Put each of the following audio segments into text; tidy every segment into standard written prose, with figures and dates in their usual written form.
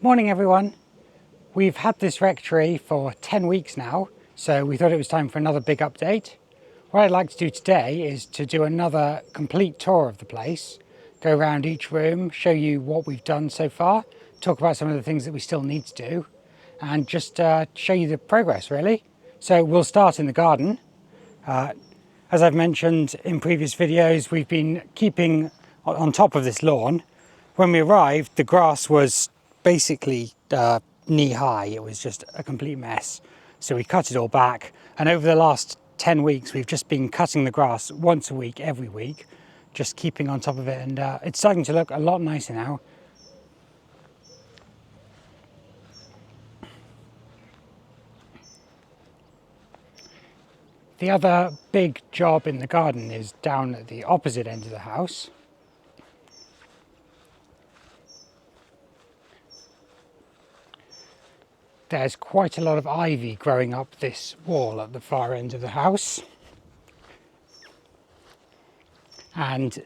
Morning everyone. We've had this rectory for 10 weeks now, so we thought it was time for another big update. What I'd like to do today is to do another complete tour of the place, go around each room, show you what we've done so far, talk about some of the things that we still need to do, and just show you the progress really. So we'll start in the garden. As I've mentioned in previous videos, we've been keeping on top of this lawn. When we arrived, the grass was basically knee high. It was just a complete mess. So we cut it all back. And over the last 10 weeks, we've just been cutting the grass once a week, every week, just keeping on top of it. And it's starting to look a lot nicer now. The other big job in the garden is down at the opposite end of the house. There's quite a lot of ivy growing up this wall at the far end of the house. And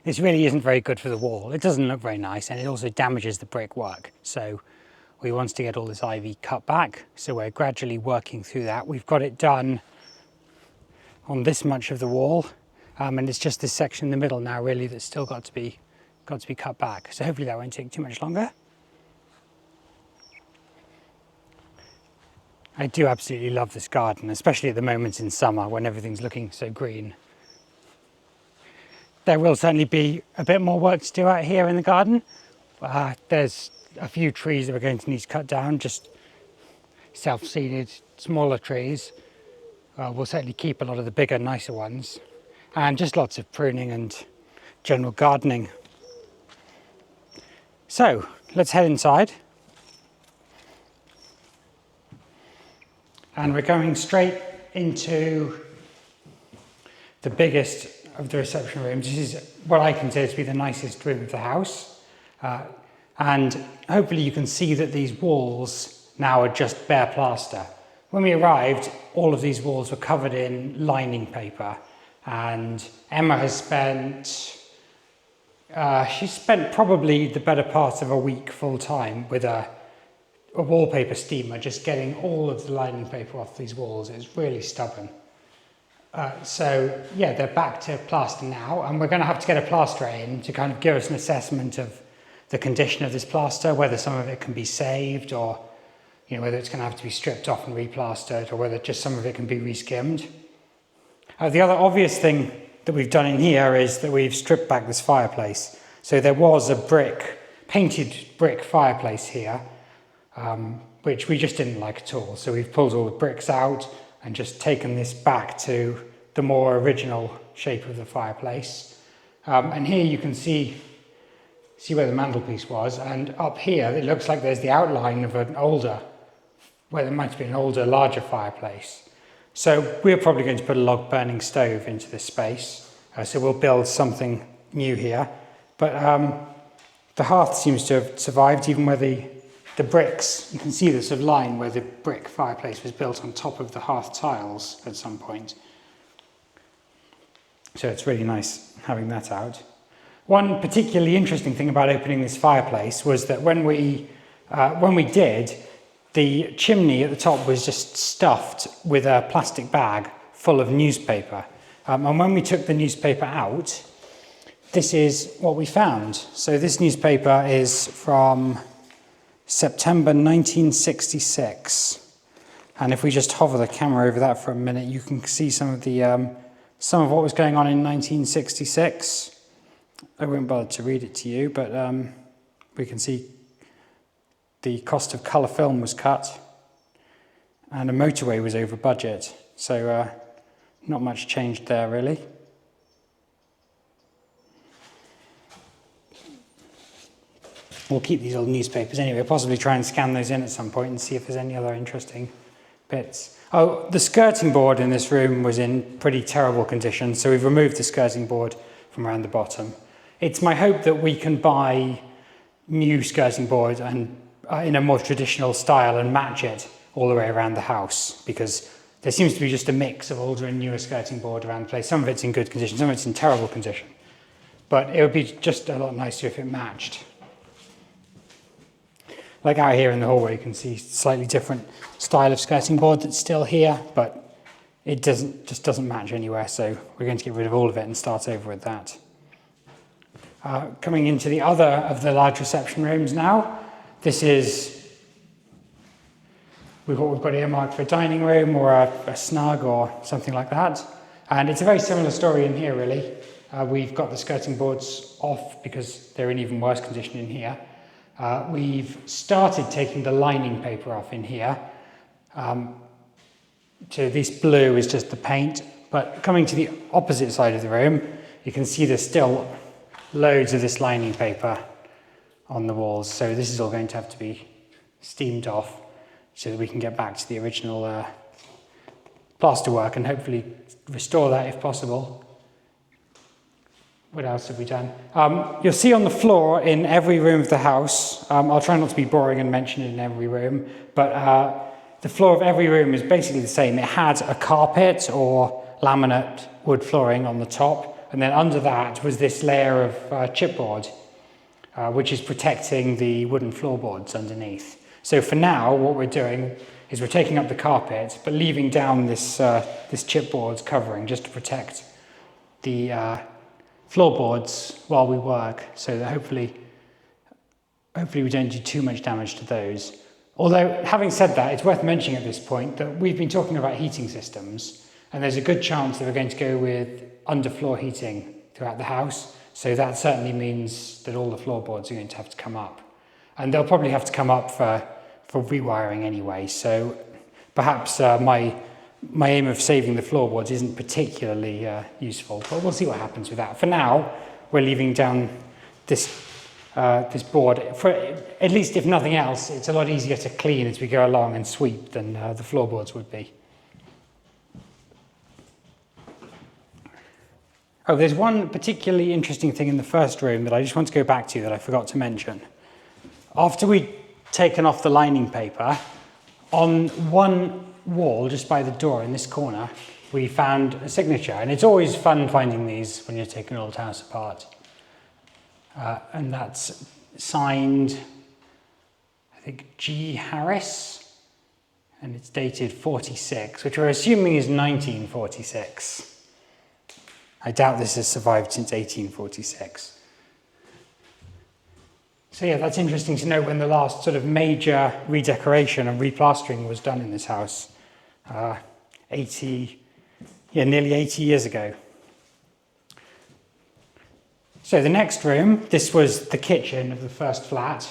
this really isn't very good for the wall. It doesn't look very nice, and it also damages the brickwork. So we want to get all this ivy cut back. So we're gradually working through that. We've got it done on this much of the wall. And it's just this section in the middle now really that's still got to be cut back. So hopefully that won't take too much longer. I do absolutely love this garden, especially at the moment in summer when everything's looking so green. There will certainly be a bit more work to do out here in the garden. There's a few trees that we're going to need to cut down, just self-seeded, smaller trees. We'll certainly keep a lot of the bigger, nicer ones. And just lots of pruning and general gardening. So, let's head inside. And we're going straight into the biggest of the reception rooms. This is what I consider to be the nicest room of the house. And hopefully you can see that these walls now are just bare plaster. When we arrived, all of these walls were covered in lining paper. And Emma has she spent probably the better part of a week full time with a wallpaper steamer, just getting all of the lining paper off these walls. It's really stubborn. So yeah, they're back to plaster now, and we're going to have to get a plasterer in to kind of give us an assessment of the condition of this plaster, whether some of it can be saved, or whether it's going to have to be stripped off and replastered, or whether just some of it can be reskimmed. The other obvious thing that we've done in here is that we've stripped back this fireplace. So there was a painted brick fireplace here, which we just didn't like at all. So we've pulled all the bricks out and just taken this back to the more original shape of the fireplace. And here you can see where the mantelpiece was, and up here it looks like there's the outline of where there might be an older, larger fireplace. So we're probably going to put a log burning stove into this space. So we'll build something new here. But the hearth seems to have survived, even where the bricks, you can see the sort of line where the brick fireplace was built on top of the hearth tiles at some point. So it's really nice having that out. One particularly interesting thing about opening this fireplace was that when we did, the chimney at the top was just stuffed with a plastic bag full of newspaper. And when we took the newspaper out, this is what we found. So this newspaper is from September 1966, and if we just hover the camera over that for a minute, you can see some of what was going on in 1966. I won't bother to read it to you, but we can see the cost of colour film was cut, and a motorway was over budget. So not much changed there really. We'll keep these old newspapers anyway, possibly try and scan those in at some point and see if there's any other interesting bits. Oh, the skirting board in this room was in pretty terrible condition, so we've removed the skirting board from around the bottom. It's my hope that we can buy new skirting board and in a more traditional style and match it all the way around the house, because there seems to be just a mix of older and newer skirting board around the place. Some of it's in good condition, some of it's in terrible condition. But it would be just a lot nicer if it matched. Like out here in the hallway, you can see slightly different style of skirting board that's still here, but it just doesn't match anywhere, so we're going to get rid of all of it and start over with that. Coming into the other of the large reception rooms now, this is we've got earmarked for a dining room or a snug or something like that. And it's a very similar story in here, really. We've got the skirting boards off because they're in even worse condition in here. We've started taking the lining paper off in here. So this blue is just the paint, but coming to the opposite side of the room, you can see there's still loads of this lining paper on the walls. So this is all going to have to be steamed off so that we can get back to the original plasterwork and hopefully restore that if possible. What else have we done? You'll see on the floor in every room of the house, I'll try not to be boring and mention it in every room, but the floor of every room is basically the same. It had a carpet or laminate wood flooring on the top, and then under that was this layer of chipboard, which is protecting the wooden floorboards underneath. So for now, what we're doing is we're taking up the carpet, but leaving down this chipboard covering just to protect the floorboards while we work, so that hopefully we don't do too much damage to those. Although, having said that, it's worth mentioning at this point that we've been talking about heating systems, and there's a good chance that we're going to go with underfloor heating throughout the house. So that certainly means that all the floorboards are going to have to come up. And they'll probably have to come up for rewiring anyway. So perhaps my aim of saving the floorboards isn't particularly useful, but we'll see what happens with that. For now, we're leaving down this board. For at least, if nothing else, it's a lot easier to clean as we go along and sweep than the floorboards would be. Oh, there's one particularly interesting thing in the first room that I just want to go back to that I forgot to mention. After we'd taken off the lining paper, on one wall just by the door in this corner, we found a signature, and it's always fun finding these when you're taking an old house apart. And that's signed, I think, G. Harris, and it's dated 46, which we're assuming is 1946. I doubt this has survived since 1846. So yeah, that's interesting to know when the last sort of major redecoration and replastering was done in this house. Nearly 80 years ago. So the next room, this was the kitchen of the first flat.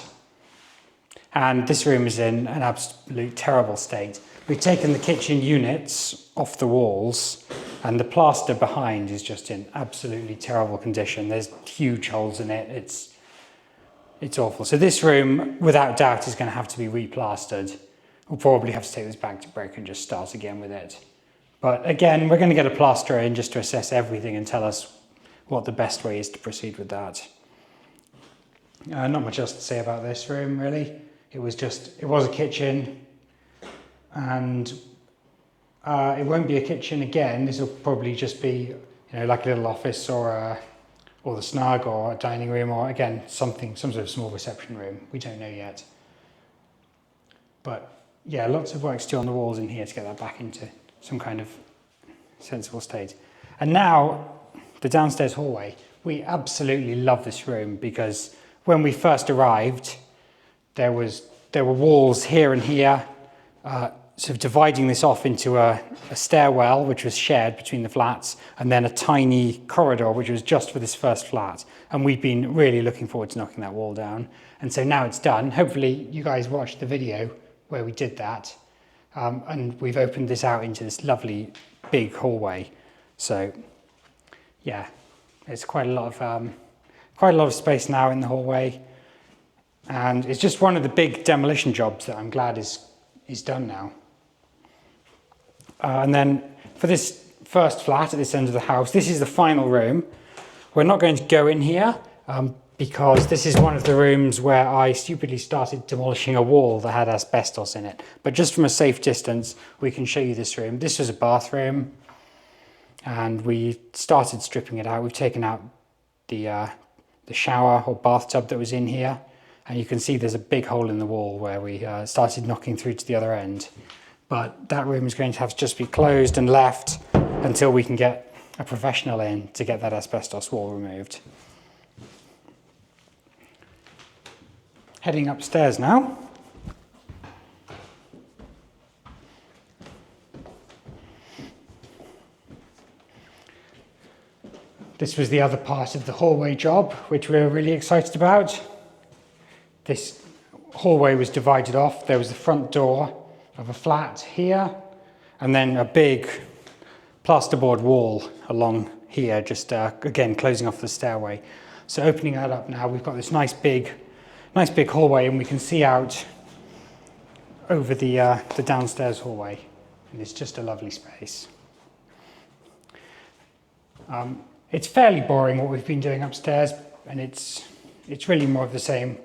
And this room is in an absolute terrible state. We've taken the kitchen units off the walls, and the plaster behind is just in absolutely terrible condition. There's huge holes in it. It's awful. So this room, without doubt, is going to have to be replastered. We'll probably have to take this back to brick and just start again with it. But again, we're going to get a plasterer in just to assess everything and tell us what the best way is to proceed with that. Not much else to say about this room, really. It was a kitchen, and it won't be a kitchen again. This will probably just be, like a little office or the snug or a dining room, or again, some sort of small reception room. We don't know yet. But yeah, lots of work still on the walls in here to get that back into some kind of sensible state. And now, the downstairs hallway. We absolutely love this room because when we first arrived, there were walls here and here, sort of dividing this off into a stairwell, which was shared between the flats, and then a tiny corridor, which was just for this first flat. And we've been really looking forward to knocking that wall down. And so now it's done. Hopefully you guys watched the video where we did that. And we've opened this out into this lovely big hallway. So yeah, it's quite a lot of space now in the hallway. And it's just one of the big demolition jobs that I'm glad is done now. And then for this first flat at this end of the house, this is the final room. We're not going to go in here because this is one of the rooms where I stupidly started demolishing a wall that had asbestos in it. But just from a safe distance, we can show you this room. This was a bathroom, and we started stripping it out. We've taken out the shower or bathtub that was in here. And you can see there's a big hole in the wall where we started knocking through to the other end. But that room is going to have to just be closed and left until we can get a professional in to get that asbestos wall removed. Heading upstairs now. This was the other part of the hallway job, which we were really excited about. This hallway was divided off. There was the front door of a flat here, and then a big plasterboard wall along here, just again closing off the stairway. So opening that up now, we've got this nice big hallway, and we can see out over the downstairs hallway, and it's just a lovely space. It's fairly boring what we've been doing upstairs, and it's really more of the same.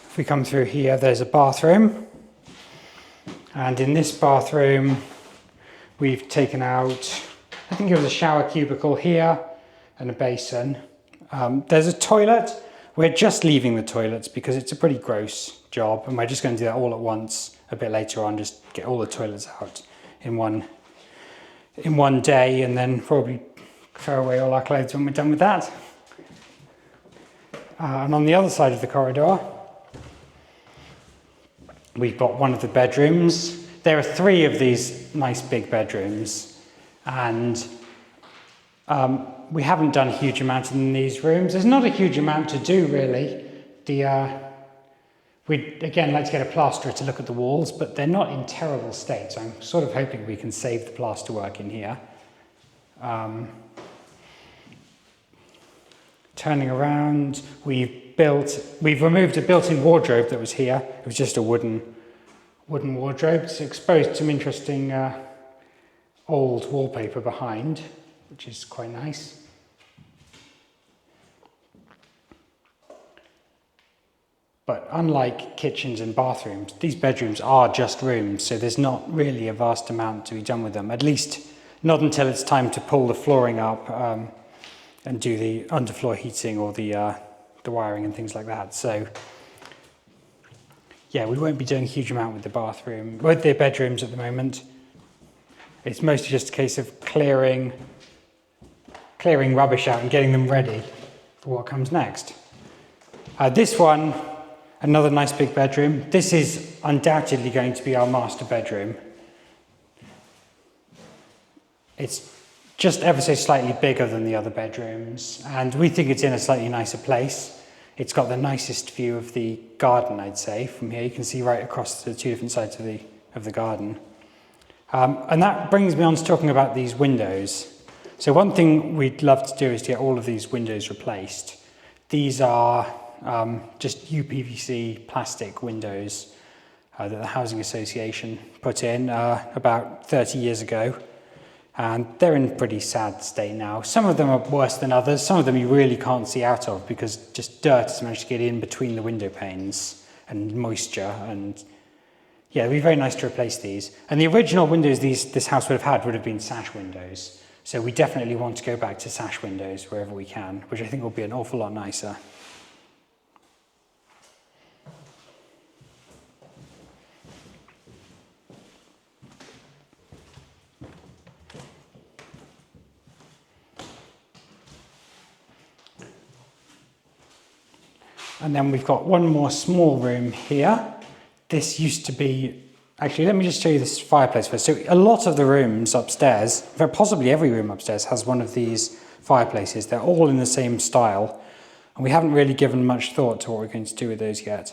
If we come through here, there's a bathroom, and in this bathroom we've taken out, I think it was a shower cubicle here and a basin. There's a toilet. We're just leaving the toilets because it's a pretty gross job, and we're just going to do that all at once a bit later on, just get all the toilets out in one day, and then probably throw away all our clothes when we're done with that. And on the other side of the corridor, we've got one of the bedrooms. There are 3 of these nice big bedrooms, and we haven't done a huge amount in these rooms. There's not a huge amount to do, really. We'd again like to get a plasterer to look at the walls, but they're not in terrible state, so I'm sort of hoping we can save the plaster work in here. Turning around, we've removed a built-in wardrobe that was here. It was just a wooden wardrobe. It's exposed some interesting old wallpaper behind, which is quite nice. But unlike kitchens and bathrooms, these bedrooms are just rooms, so there's not really a vast amount to be done with them, at least not until it's time to pull the flooring up and do the underfloor heating or the wiring and things like that. So yeah, we won't be doing a huge amount with the bedrooms at the moment. It's mostly just a case of clearing rubbish out and getting them ready for what comes next. This one, another nice big bedroom. This is undoubtedly going to be our master bedroom. It's just ever so slightly bigger than the other bedrooms, and we think it's in a slightly nicer place. It's got the nicest view of the garden, I'd say. From here you can see right across the 2 different sides of the garden. And that brings me on to talking about these windows. So one thing we'd love to do is to get all of these windows replaced. These are just UPVC plastic windows that the Housing Association put in about 30 years ago. And they're in a pretty sad state now. Some of them are worse than others. Some of them you really can't see out of because just dirt has managed to get in between the window panes and moisture. And yeah, it'd be very nice to replace these. And the original windows this house would have been sash windows. So we definitely want to go back to sash windows wherever we can, which I think will be an awful lot nicer. And then we've got one more small room here. This used to be, actually let me just show you this fireplace first. So a lot of the rooms upstairs, possibly every room upstairs has one of these fireplaces. They're all in the same style. And we haven't really given much thought to what we're going to do with those yet.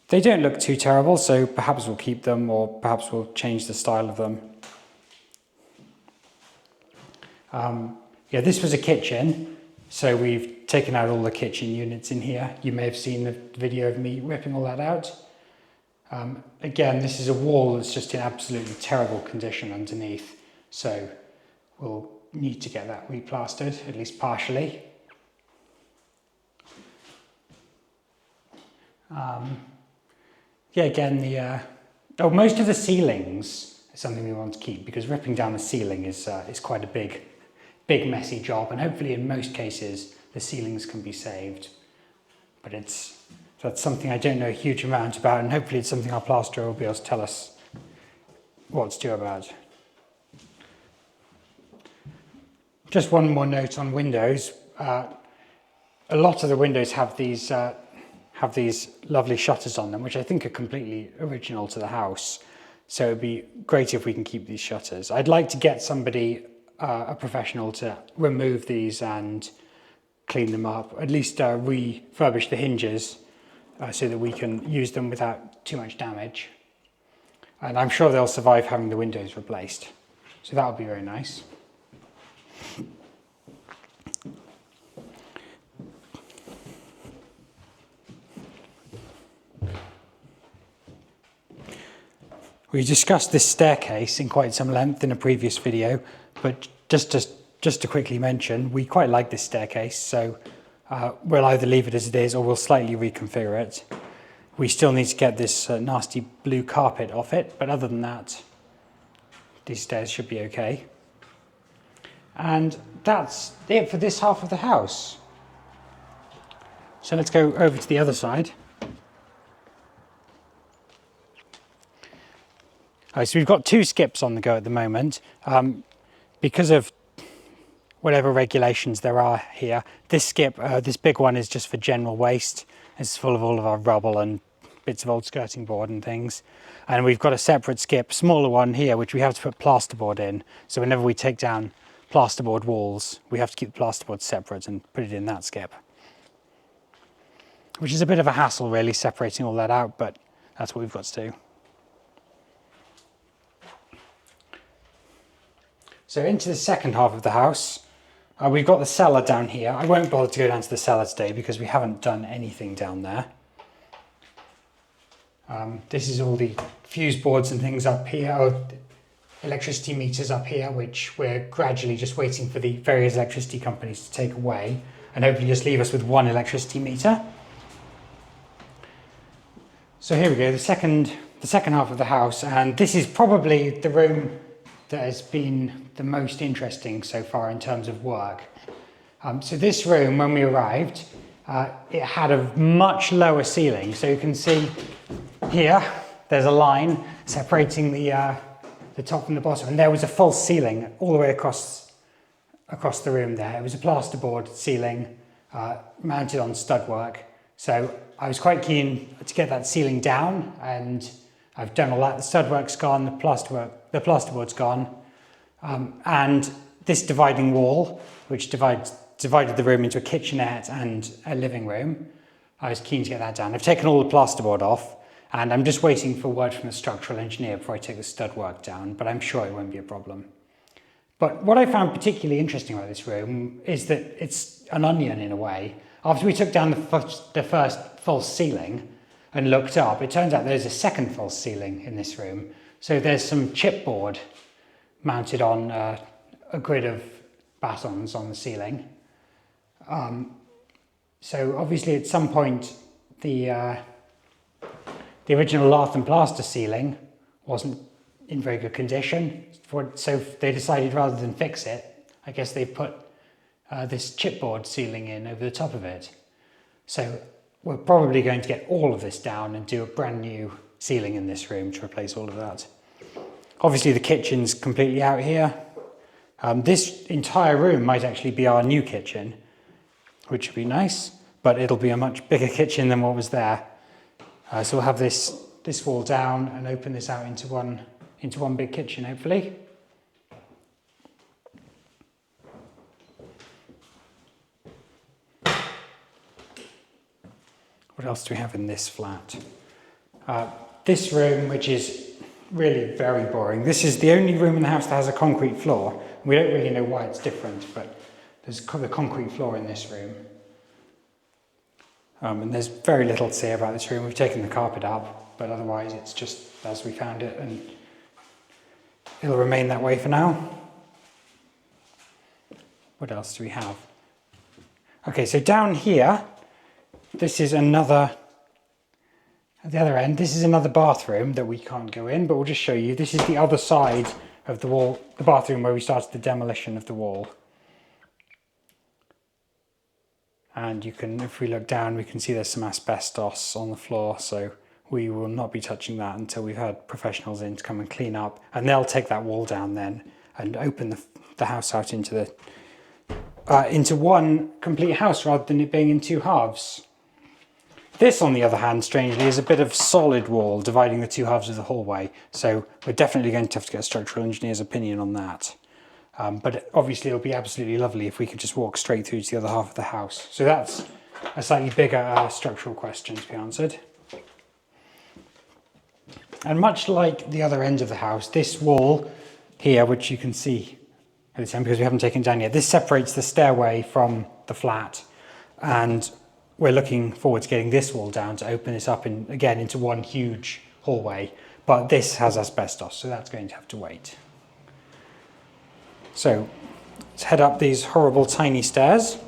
They don't look too terrible, so perhaps we'll keep them or perhaps we'll change the style of them. Yeah, this was a kitchen. So we've taken out all the kitchen units in here. You may have seen the video of me ripping all that out. Again, this is a wall that's just in absolutely terrible condition underneath. So we'll need to get that replastered, at least partially. Yeah, again, most of the ceilings is something we want to keep because ripping down the ceiling is quite a big messy job, and hopefully in most cases the ceilings can be saved. But it's So that's something I don't know a huge amount about, and hopefully it's something our plasterer will be able to tell us what to do about. Just one more note on windows. A lot of the windows have these lovely shutters on them, which I think are completely original to the house. So it'd be great if we can keep these shutters. I'd like to get somebody, a professional, to remove these and clean them up, at least refurbish the hinges so that we can use them without too much damage. And I'm sure they'll survive having the windows replaced. So that would be very nice. We discussed this staircase in quite some length in a previous video, but just to quickly mention, we quite like this staircase, so we'll either leave it as it is or we'll slightly reconfigure it. We still need to get this nasty blue carpet off it, but other than that, these stairs should be okay. And that's it for this half of the house. So let's go over to the other side. So we've got 2 skips on the go at the moment. Because of whatever regulations there are here, this skip, this big one, is just for general waste. It's full of all of our rubble and bits of old skirting board and things. And we've got a separate skip, smaller one here, which we have to put plasterboard in. So whenever we take down plasterboard walls, we have to keep the plasterboard separate and put it in that skip. Which is a bit of a hassle, really, separating all that out, but that's what we've got to do. So into the second half of the house, we've got the cellar down here. I won't bother to go down to the cellar today because we haven't done anything down there. This is all the fuse boards and things up here, or electricity meters up here, which we're gradually just waiting for the various electricity companies to take away and hopefully just leave us with one electricity meter. So here we go, the second half of the house, and this is probably the room that has been the most interesting so far in terms of work. So this room, when we arrived, it had a much lower ceiling. So you can see here, there's a line separating the top from the bottom, and there was a false ceiling all the way across the room there. It was a plasterboard ceiling mounted on stud work. So I was quite keen to get that ceiling down, and I've done all that. The stud work's gone, the plasterboard's gone, and this dividing wall, which divided the room into a kitchenette and a living room, I was keen to get that down. I've taken all the plasterboard off, and I'm just waiting for word from the structural engineer before I take the stud work down, but I'm sure it won't be a problem. But what I found particularly interesting about this room is that it's an onion in a way. After we took down the first false ceiling and looked up, it turns out there's a second false ceiling in this room. So there's some chipboard mounted on a grid of batons on the ceiling. So obviously at some point the original lath and plaster ceiling wasn't in very good condition, so they decided rather than fix it, I guess they put this chipboard ceiling in over the top of it. So we're probably going to get all of this down and do a brand new ceiling in this room to replace all of that. Obviously the kitchen's completely out here. This entire room might actually be our new kitchen, which would be nice, but it'll be a much bigger kitchen than what was there. So we'll have this wall down and open this out into one big kitchen, hopefully. What else do we have in this flat? This room, which is really very boring. This is the only room in the house that has a concrete floor. We don't really know why it's different, but there's the concrete floor in this room. And there's very little to say about this room. We've taken the carpet up, but otherwise it's just as we found it, and it'll remain that way for now. What else do we have? Okay, so down here, this is another, at the other end, this is another bathroom that we can't go in, but we'll just show you. This is the other side of the wall, the bathroom where we started the demolition of the wall. And you can, if we look down, we can see there's some asbestos on the floor. So we will not be touching that until we've had professionals in to come and clean up. And they'll take that wall down then and open the house out into one complete house rather than it being in two halves. This, on the other hand, strangely, is a bit of solid wall dividing the two halves of the hallway. So we're definitely going to have to get a structural engineer's opinion on that. But obviously it'll be absolutely lovely if we could just walk straight through to the other half of the house. So that's a slightly bigger structural question to be answered. And much like the other end of the house, this wall here, which you can see at this end because we haven't taken it down yet, this separates the stairway from the flat. And we're looking forward to getting this wall down to open this up again into one huge hallway. But this has asbestos, so that's going to have to wait. So let's head up these horrible tiny stairs.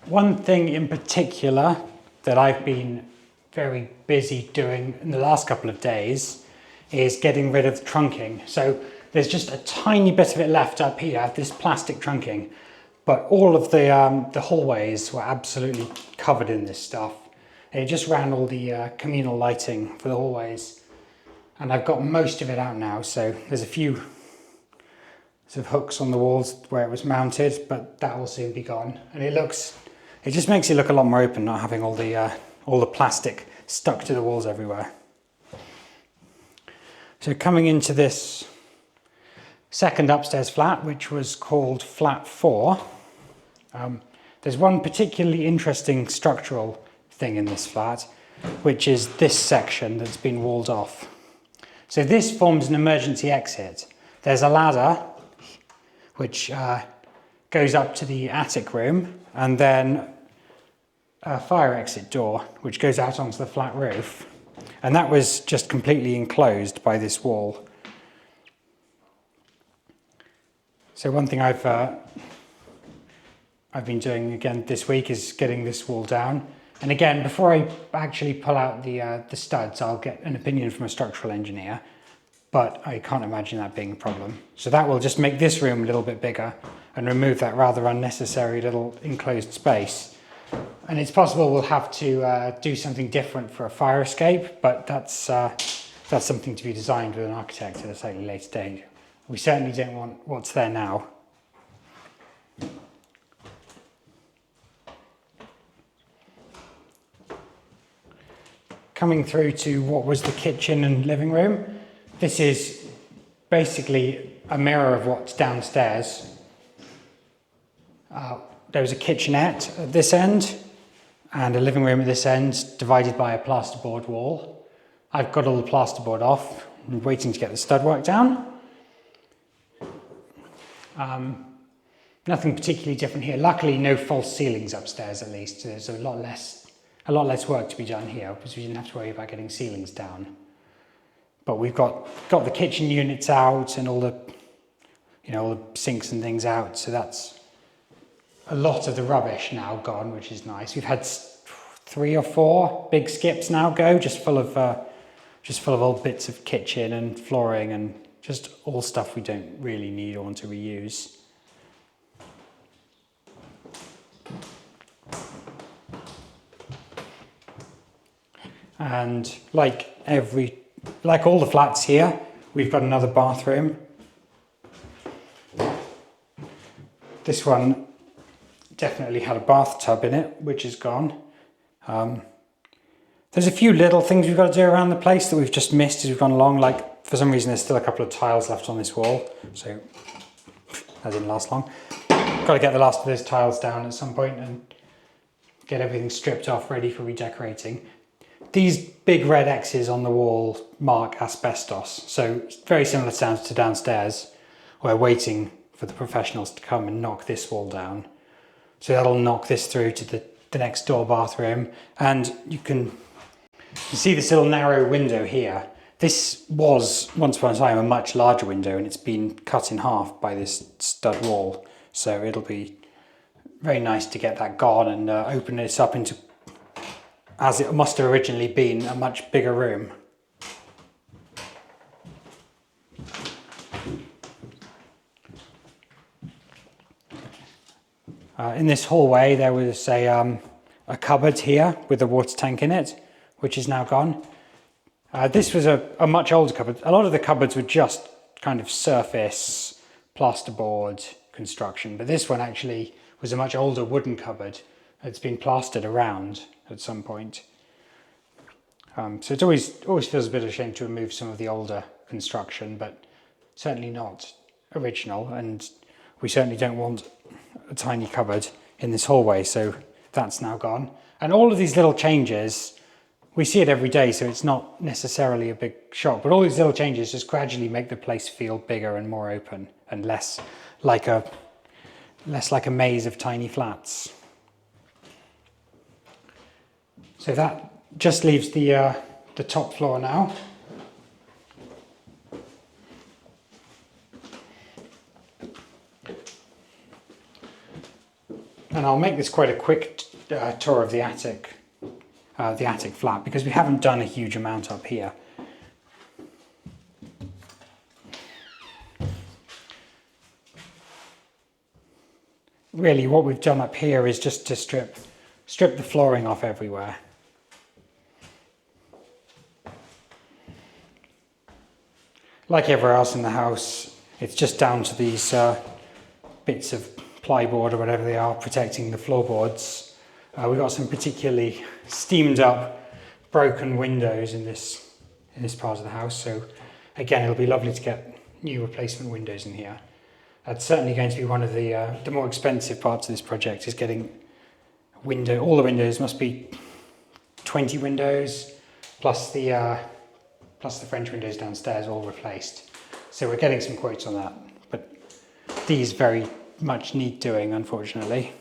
One thing in particular that I've been very busy doing in the last couple of days is getting rid of the trunking. So there's just a tiny bit of it left up here, this plastic trunking, but all of the hallways were absolutely covered in this stuff. It just ran all the communal lighting for the hallways, and I've got most of it out now. So there's a few sort of hooks on the walls where it was mounted, but that will soon be gone. And it just makes it look a lot more open, not having all the plastic stuck to the walls everywhere. So coming into this second upstairs flat, which was called Flat 4, there's one particularly interesting structural thing in this flat, which is this section that's been walled off. So this forms an emergency exit. There's a ladder which goes up to the attic room, and then a fire exit door which goes out onto the flat roof. And that was just completely enclosed by this wall. So one thing I've been doing again this week is getting this wall down. And again, before I actually pull out the studs, I'll get an opinion from a structural engineer, but I can't imagine that being a problem. So that will just make this room a little bit bigger and remove that rather unnecessary little enclosed space. And it's possible we'll have to do something different for a fire escape, but that's something to be designed with an architect at a slightly later date. We certainly don't want what's there now. Coming through to what was the kitchen and living room. This is basically a mirror of what's downstairs. There was a kitchenette at this end and a living room at this end, divided by a plasterboard wall. I've got all the plasterboard off. I'm waiting to get the stud work down. Nothing particularly different here. Luckily, no false ceilings upstairs at least. There's a lot less work to be done here because we didn't have to worry about getting ceilings down. But we've got the kitchen units out and all the sinks and things out. So that's a lot of the rubbish now gone, which is nice. We've had 3 or 4 big skips now go, just full of old bits of kitchen and flooring and just all stuff we don't really need or want to reuse. And like all the flats here, we've got another bathroom. This one definitely had a bathtub in it, which is gone. There's a few little things we've got to do around the place that we've just missed as we've gone along. Like, for some reason, there's still a couple of tiles left on this wall, so that didn't last long. Got to get the last of those tiles down at some point and get everything stripped off, ready for redecorating. These big red X's on the wall mark asbestos, so very similar to downstairs. We're waiting for the professionals to come and knock this wall down. So that'll knock this through to the next door bathroom. And you can see this little narrow window here. This was, once upon a time, a much larger window, and it's been cut in half by this stud wall. So it'll be very nice to get that gone and open this up into, as it must have originally been, a much bigger room. In this hallway there was a cupboard here with a water tank in it, which is now gone. This was a much older cupboard. A lot of the cupboards were just kind of surface plasterboard construction, but this one actually was a much older wooden cupboard. It's been plastered around at some point. So it always feels a bit of a shame to remove some of the older construction, but certainly not original, and we certainly don't want a tiny cupboard in this hallway, so that's now gone. And all of these little changes, we see it every day, so it's not necessarily a big shock, but all these little changes just gradually make the place feel bigger and more open and less like a maze of tiny flats. So that just leaves the top floor now. And I'll make this quite a quick tour of the attic flat, because we haven't done a huge amount up here. Really what we've done up here is just to strip the flooring off everywhere. Like everywhere else in the house, it's just down to these bits of plyboard or whatever they are protecting the floorboards. We've got some particularly steamed up broken windows in this part of the house, so again it'll be lovely to get new replacement windows in here. That's certainly going to be one of the more expensive parts of this project, is getting all the windows must be 20 windows plus the French windows downstairs all replaced. So we're getting some quotes on that, but these very much need doing, unfortunately.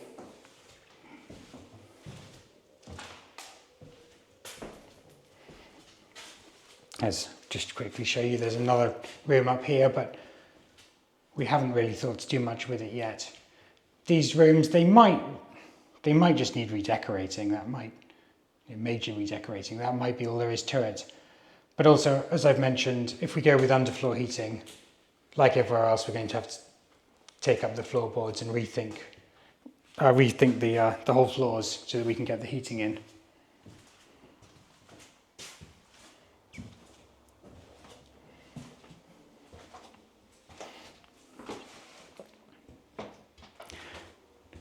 Let's just quickly show you, there's another room up here, but we haven't really thought to do much with it yet. These rooms, they might just need redecorating. Major redecorating, that might be all there is to it. But also, as I've mentioned, if we go with underfloor heating, like everywhere else, we're going to have to take up the floorboards and rethink the whole floors so that we can get the heating in.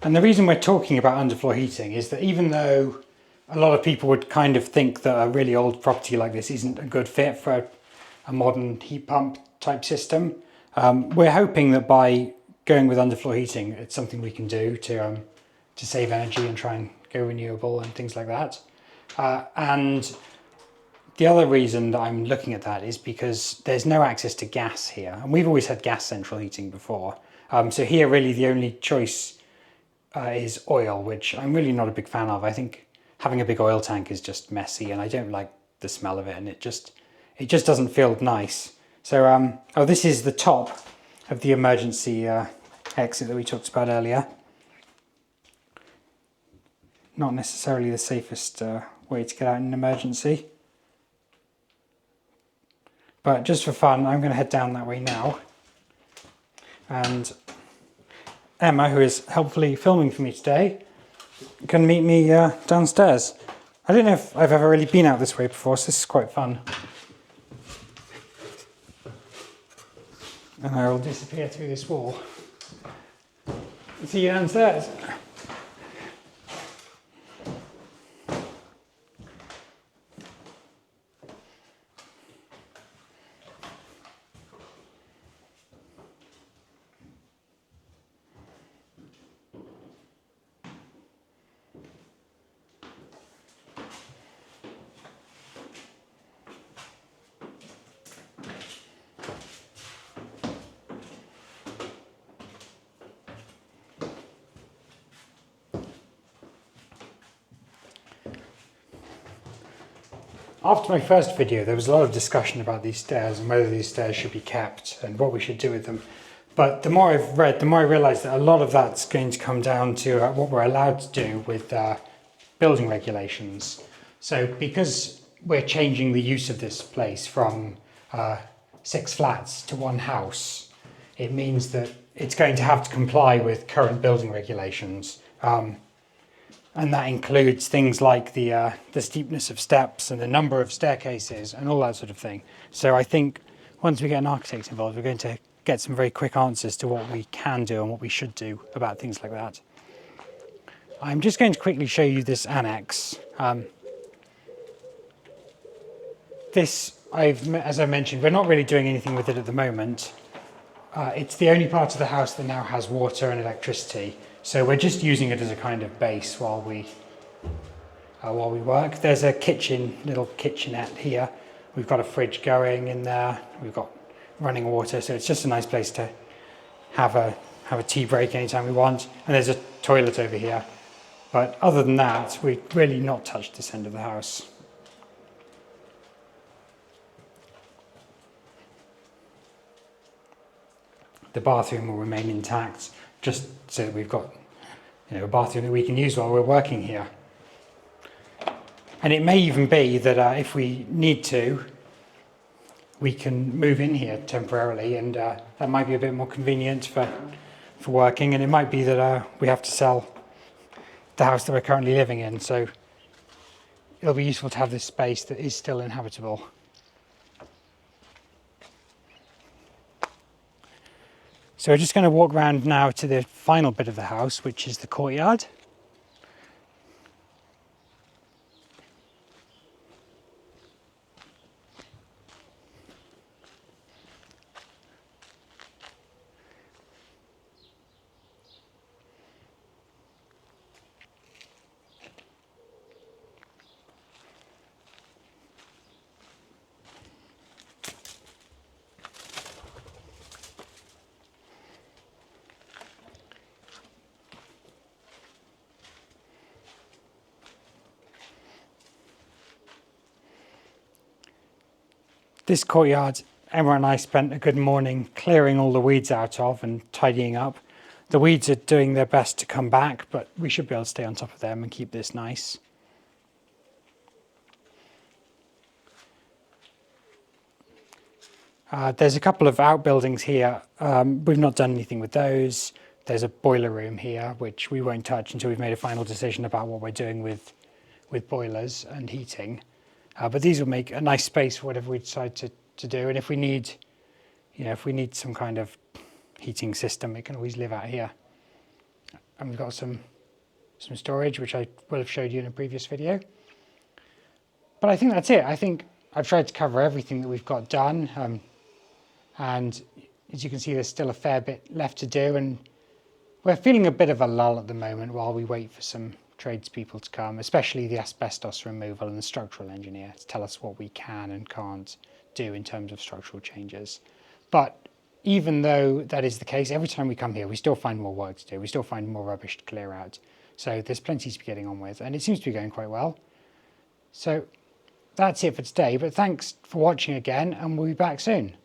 And the reason we're talking about underfloor heating is that even though a lot of people would kind of think that a really old property like this isn't a good fit for a modern heat pump type system, we're hoping that by going with underfloor heating, it's something we can do to save energy and try and go renewable and things like that. And the other reason that I'm looking at that is because there's no access to gas here, and we've always had gas central heating before. So here really the only choice is oil, which I'm really not a big fan of. I think having a big oil tank is just messy, and I don't like the smell of it, and it just doesn't feel nice. So this is the top of the emergency exit that we talked about earlier. Not necessarily the safest way to get out in an emergency, but just for fun I'm going to head down that way now, and Emma, who is helpfully filming for me today, can meet me downstairs. I don't know if I've ever really been out this way before, so this is quite fun. And I will disappear through this wall. See you downstairs. After my first video, there was a lot of discussion about these stairs and whether these stairs should be kept and what we should do with them. But the more I've read, the more I realised that a lot of that's going to come down to what we're allowed to do with building regulations. So because we're changing the use of this place from 6 flats to 1 house, it means that it's going to have to comply with current building regulations And that includes things like the steepness of steps and the number of staircases and all that sort of thing. So I think once we get an architect involved, we're going to get some very quick answers to what we can do and what we should do about things like that. I'm just going to quickly show you this annex. As I mentioned, we're not really doing anything with it at the moment. It's the only part of the house that now has water and electricity. So we're just using it as a kind of base while we work. There's a little kitchenette here. We've got a fridge going in there. We've got running water, so it's just a nice place to have a tea break anytime we want. And there's a toilet over here. But other than that, we've really not touched this end of the house. The bathroom will remain intact, just so that we've got a bathroom that we can use while we're working here. And it may even be that if we need to, we can move in here temporarily, and that might be a bit more convenient for working. And it might be that we have to sell the house that we're currently living in, so it'll be useful to have this space that is still inhabitable. So we're just going to walk around now to the final bit of the house, which is the courtyard. This courtyard, Emma and I spent a good morning clearing all the weeds out of and tidying up. The weeds are doing their best to come back, but we should be able to stay on top of them and keep this nice. There's a couple of outbuildings here. We've not done anything with those. There's a boiler room here, which we won't touch until we've made a final decision about what we're doing with boilers and heating. But these will make a nice space for whatever we decide to do. And if we need, some kind of heating system, it can always live out here. And we've got some storage, which I will have showed you in a previous video. But I think that's it. I think I've tried to cover everything that we've got done. And as you can see, there's still a fair bit left to do. And we're feeling a bit of a lull at the moment while we wait for some tradespeople to come, especially the asbestos removal and the structural engineer, to tell us what we can and can't do in terms of structural changes. But even though that is the case, every time we come here, we still find more work to do. We still find more rubbish to clear out. So there's plenty to be getting on with, and it seems to be going quite well. So that's it for today, but thanks for watching again, and we'll be back soon.